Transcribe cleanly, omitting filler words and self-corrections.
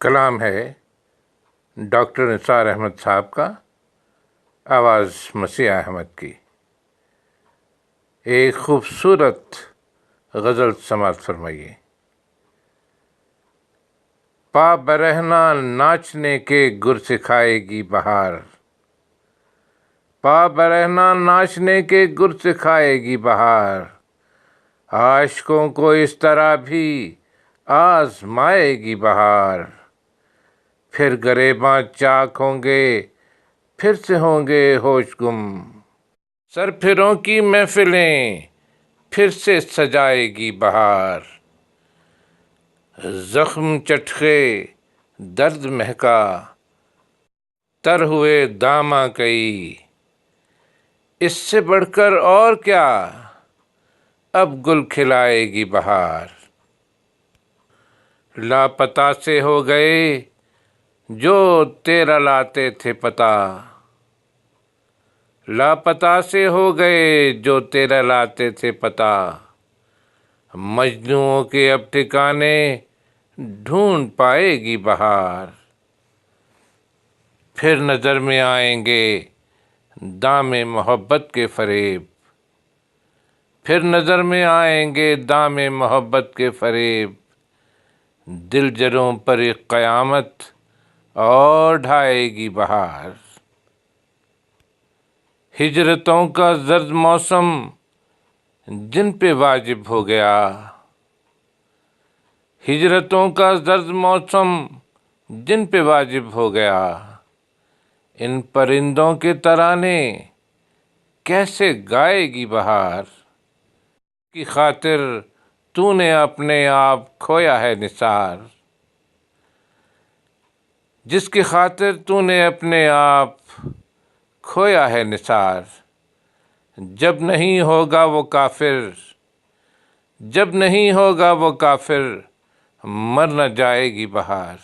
کلام ہے ڈاکٹر نثار احمد صاحب کا، آواز مسیح احمد کی۔ ایک خوبصورت غزل سماعت فرمائیے۔ پا برہنہ ناچنے کے گر سکھائے گی بہار، پا برہنہ ناچنے کے گر سکھائے گی بہار، عاشقوں کو اس طرح بھی آزمائے گی بہار۔ پھر گریباں چاک ہوں گے، پھر سے ہوں گے ہوش گم، سرپھروں کی محفلیں پھر سے سجائے گی بہار۔ زخم چٹخے درد مہکا، تر ہوئے داماں کئی، اس سے بڑھ کر اور کیا اب گل کھلائے گی بہار۔ لاپتہ سے ہو گئے جو تیرا لاتے تھے پتہ، لاپتہ سے ہو گئے جو تیرا لاتے تھے پتہ، مجنوؤں کے اب ٹھکانے ڈھونڈ پائے گی بہار۔ پھر نظر میں آئیں گے دام محبت کے فریب، پھر نظر میں آئیں گے دام محبت کے فریب، دل جروں پر ایک قیامت اور ڈھائے گی بہار۔ ہجرتوں کا زرد موسم جن پہ واجب ہو گیا، ہجرتوں کا زرد موسم جن پہ واجب ہو گیا، ان پرندوں کے ترانے کیسے گائے گی بہار۔ کی خاطر تو نے اپنے آپ کھویا ہے نثار، جس کی خاطر تو نے اپنے آپ کھویا ہے نثار، جب نہیں ہوگا وہ کافر، جب نہیں ہوگا وہ کافر، مر نہ جائے گی بہار۔